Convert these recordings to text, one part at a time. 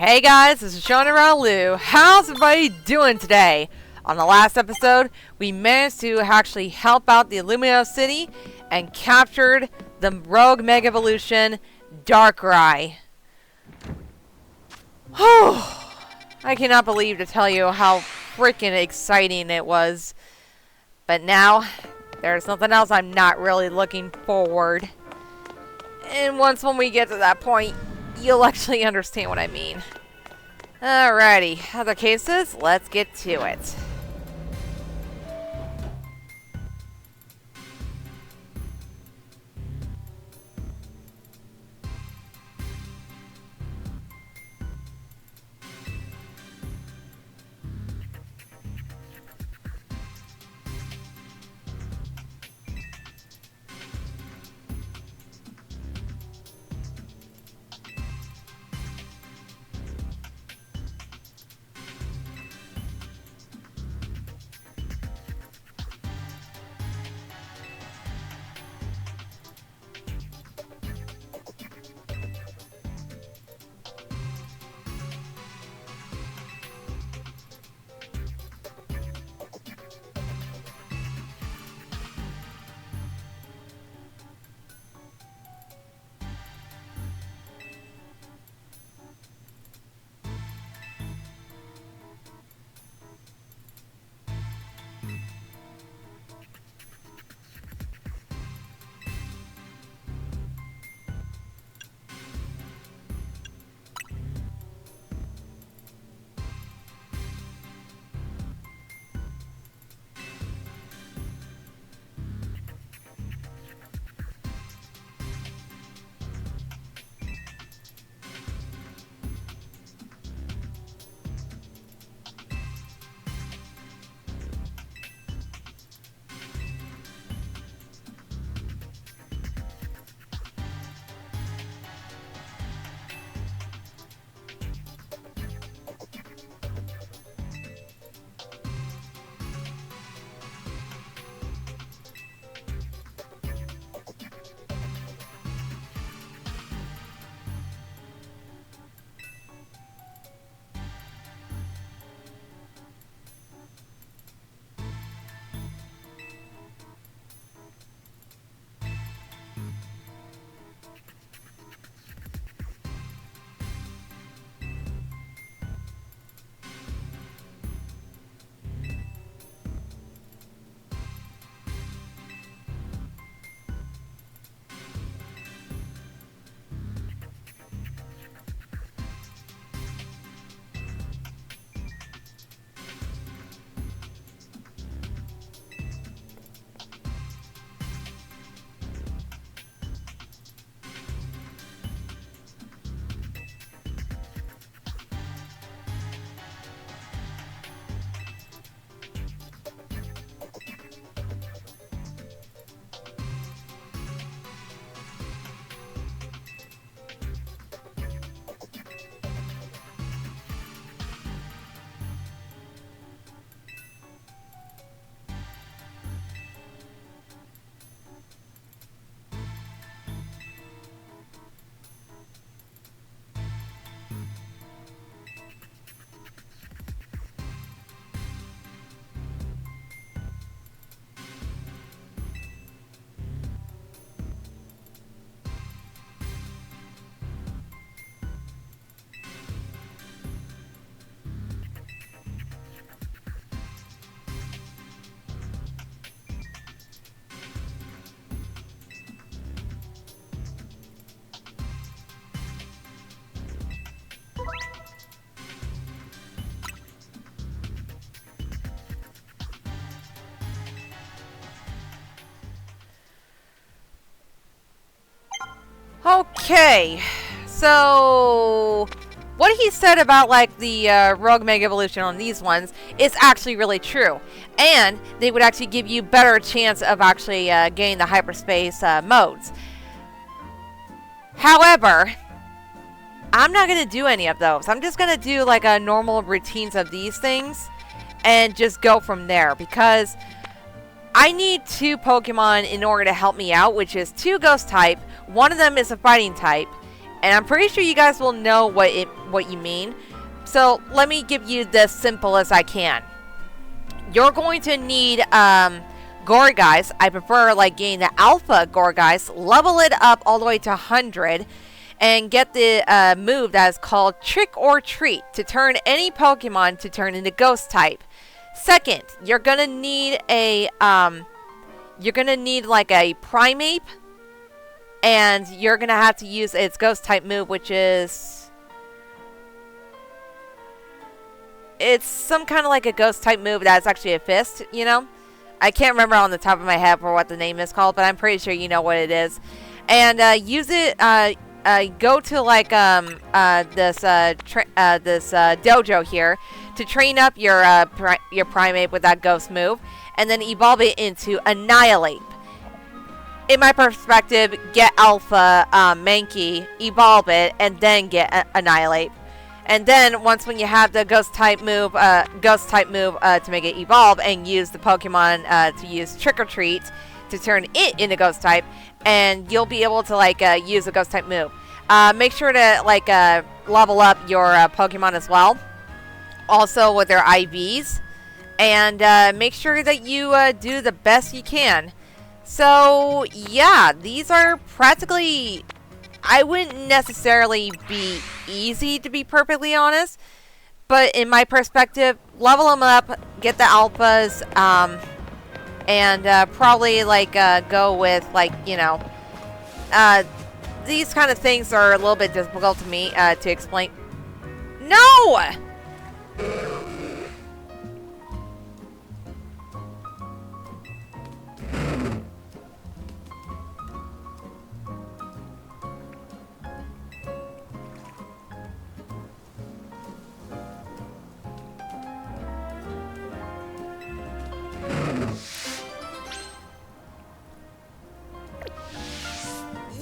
Hey guys, this is Shona Ralu. How's everybody doing today? On the last episode, we managed to actually help out the Illumino City and captured the rogue Mega Evolution, Darkrai. I cannot believe to tell you how freaking exciting it was. But now, there's something else I'm not really looking forward. And when we get to that point, you'll actually understand what I mean. Alrighty, other cases, let's get to it. Okay, so what he said about like the rogue Mega Evolution on these ones is actually really true, and they would actually give you better chance of actually getting the hyperspace modes. However, I'm not going to do any of those. I'm just going to do like a normal routines of these things and just go from there, because I need 2 Pokemon in order to help me out, which is 2 Ghost type. One of them is a Fighting type, and I'm pretty sure you guys will know what you mean. So let me give you this simple as I can. You're going to need Gorgeist. I prefer like getting the Alpha Gorgeist, level it up all the way to 100, and get the move that is called Trick or Treat to turn any Pokemon to turn into Ghost type. Second, you're gonna need a like a Primeape, and you're gonna have to use its Ghost type move, which is it's some kind of like a Ghost type move that's actually a fist. You know, I can't remember on the top of my head for what the name is called, but I'm pretty sure you know what it is. And use it. Go to like this dojo here to train up your Primeape with that Ghost move, and then evolve it into Annihilate. In my perspective, get Alpha Mankey, evolve it, and then get Annihilate. And then once when you have the Ghost type move to make it evolve, and use the Pokemon to use Trick or Treat to turn it into Ghost type, and you'll be able to like use a Ghost type move. Make sure to like level up your Pokemon as well, also with their IVs, and make sure that you do the best you can. So yeah, these are practically, I wouldn't necessarily be easy, to be perfectly honest, but in my perspective, level them up, get the Alphas, and probably like go with like, you know, these kind of things are a little bit difficult to me to explain. No!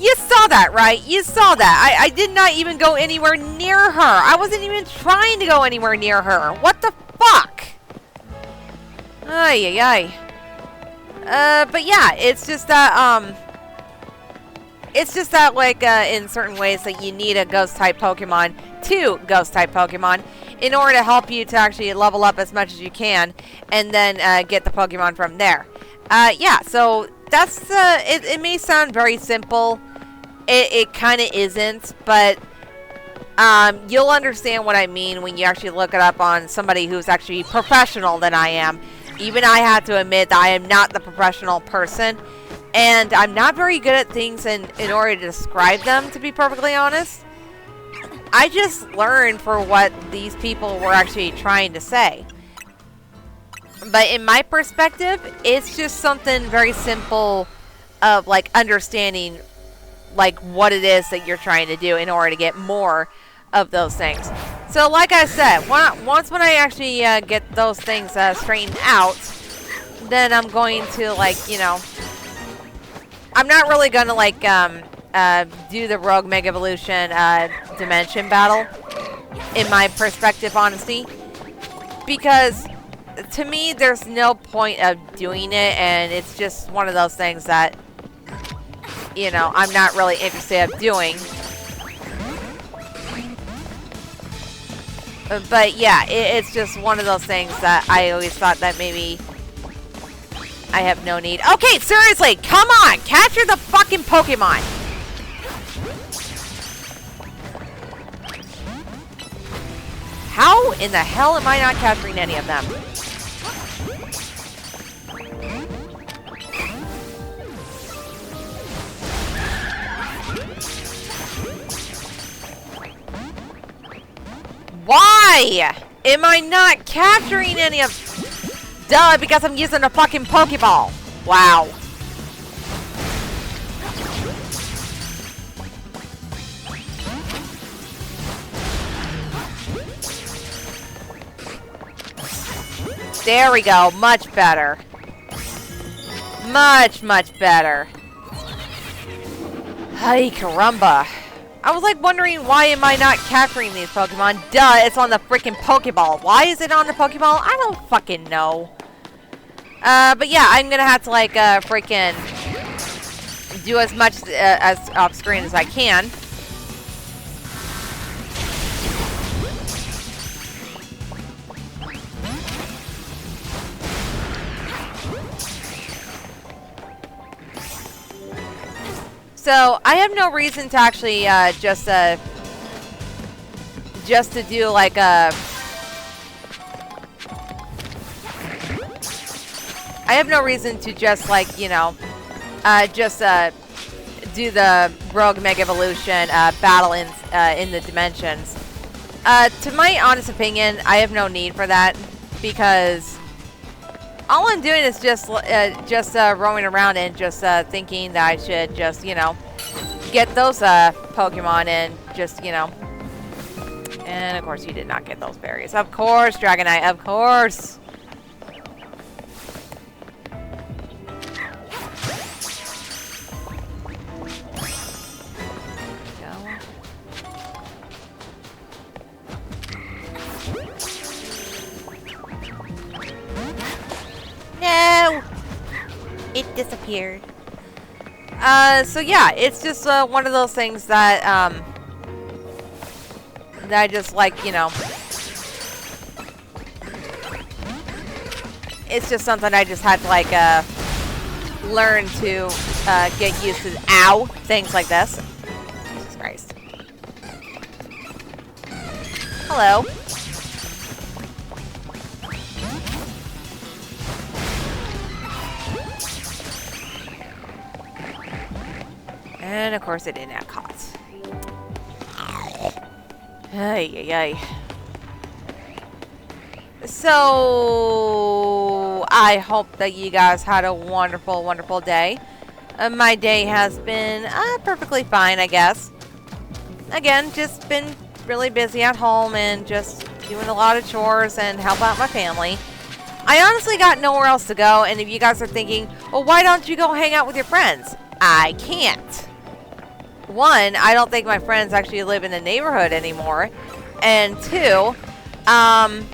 You saw that, right? You saw that. I did not even go anywhere near her. I wasn't even trying to go anywhere near her. What the fuck? Ay, ay, ay. But yeah, it's just that, like, in certain ways that you need a Ghost-type Pokemon, 2 Ghost-type Pokemon, in order to help you to actually level up as much as you can, and then, get the Pokemon from there. Yeah, so that's, it may sound very simple. It kind of isn't, but you'll understand what I mean when you actually look it up on somebody who's actually professional than I am. Even I have to admit that I am not the professional person, and I'm not very good at things in order to describe them, to be perfectly honest. I just learned for what these people were actually trying to say. But in my perspective, it's just something very simple of like understanding like what it is that you're trying to do in order to get more of those things. So like I said, once when I actually get those things straightened out, then I'm going to like, you know, I'm not really going to like do the Rogue Mega Evolution Dimension battle in my perspective, honestly, because to me there's no point of doing it, and it's just one of those things that, you know, I'm not really interested in doing. But yeah, it's just one of those things that I always thought that maybe I have no need. Okay, seriously, come on! Capture the fucking Pokemon! How in the hell am I not capturing any of them? Why am I not capturing any of... Duh, because I'm using a fucking Pokeball. Wow. There we go. Much better. Much, much better. Ay, caramba. I was like wondering, why am I not capturing these Pokemon? Duh, it's on the freaking Pokeball. Why is it on the Pokeball? I don't fucking know. But yeah, I'm gonna have to like freaking do as much as off screen as I can. So I have no reason to actually just to do like a. I have no reason to just like, you know, just do the Rogue Mega Evolution battle in the dimensions. To my honest opinion, I have no need for that because all I'm doing is just roaming around and just thinking that I should just, you know, get those Pokemon and just, you know. And of course, you did not get those berries. Of course, Dragonite. Of course. No! It disappeared. So yeah, it's just one of those things that that I just like, you know. It's just something I just had to like learn to get used to. Ow! Things like this. Jesus Christ. Hello. And of course it didn't have caught. Ay, ay, ay. So I hope that you guys had a wonderful, wonderful day. My day has been perfectly fine, I guess. Again, just been really busy at home and just doing a lot of chores and help out my family. I honestly got nowhere else to go, and if you guys are thinking, well, why don't you go hang out with your friends? I can't. One, I don't think my friends actually live in the neighborhood anymore. And two, I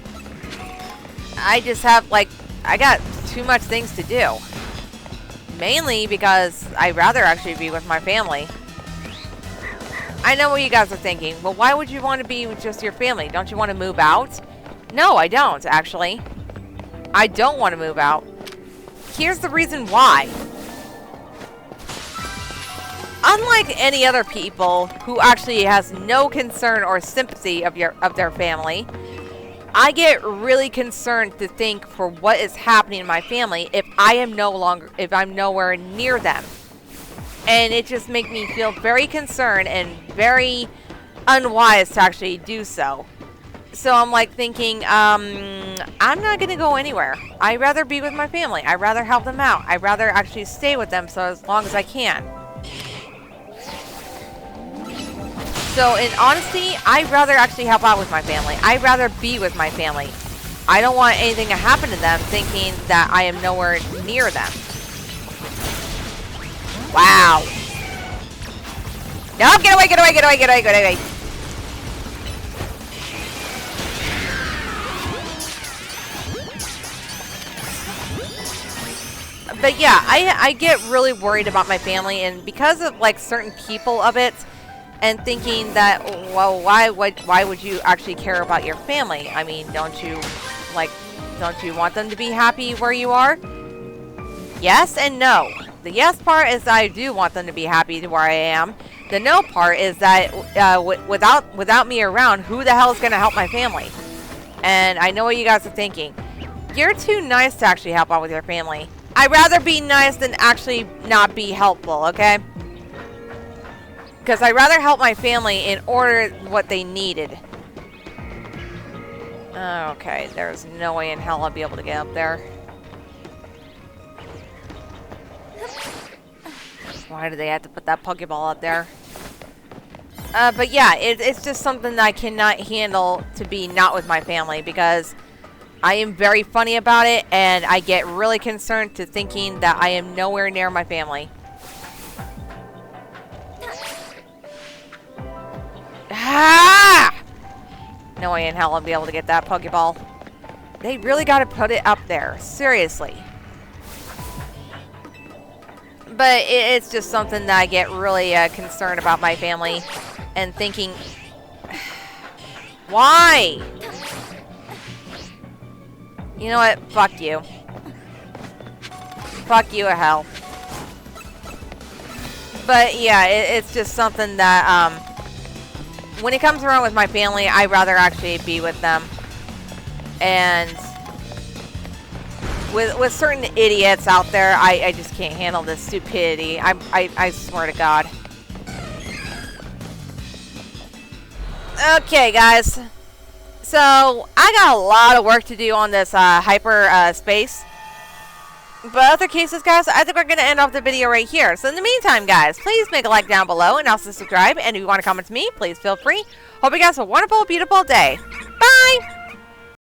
just have, like, I got too much things to do. Mainly because I'd rather actually be with my family. I know what you guys are thinking. Well, why would you want to be with just your family? Don't you want to move out? No, I don't, actually. I don't want to move out. Here's the reason why. Unlike any other people who actually has no concern or sympathy of their family, I get really concerned to think for what is happening in my family if I'm nowhere near them. And it just makes me feel very concerned and very unwise to actually do so. So I'm like thinking, I'm not going to go anywhere. I'd rather be with my family. I'd rather help them out. I'd rather actually stay with them so as long as I can. So in honesty, I'd rather actually help out with my family. I'd rather be with my family. I don't want anything to happen to them thinking that I am nowhere near them. Wow. No, get away, get away, get away, get away, get away. But yeah, I get really worried about my family, and because of like certain people of it, and thinking that, well, why would you actually care about your family? I mean, don't you want them to be happy where you are? Yes and no. The yes part is that I do want them to be happy where I am. The no part is that without me around, who the hell is going to help my family? And I know what you guys are thinking. You're too nice to actually help out with your family. I'd rather be nice than actually not be helpful, okay? Because I'd rather help my family in order what they needed. Okay, there's no way in hell I'll be able to get up there. Why do they have to put that Pokeball up there? But yeah, it's just something that I cannot handle to be not with my family because I am very funny about it and I get really concerned to thinking that I am nowhere near my family. Ah! No way in hell I'll be able to get that Pokeball. They really got to put it up there. Seriously. But it's just something that I get really concerned about my family and thinking, why? You know what? Fuck you. Fuck you to hell. But yeah, it's just something that when it comes around with my family, I'd rather actually be with them. And with certain idiots out there, I just can't handle this stupidity. I swear to God. Okay, guys. So, I got a lot of work to do on this hyper space. But other cases, guys, I think we're going to end off the video right here. So in the meantime, guys, please make a like down below and also subscribe. And if you want to comment to me, please feel free. Hope you guys have a wonderful, beautiful day. Bye!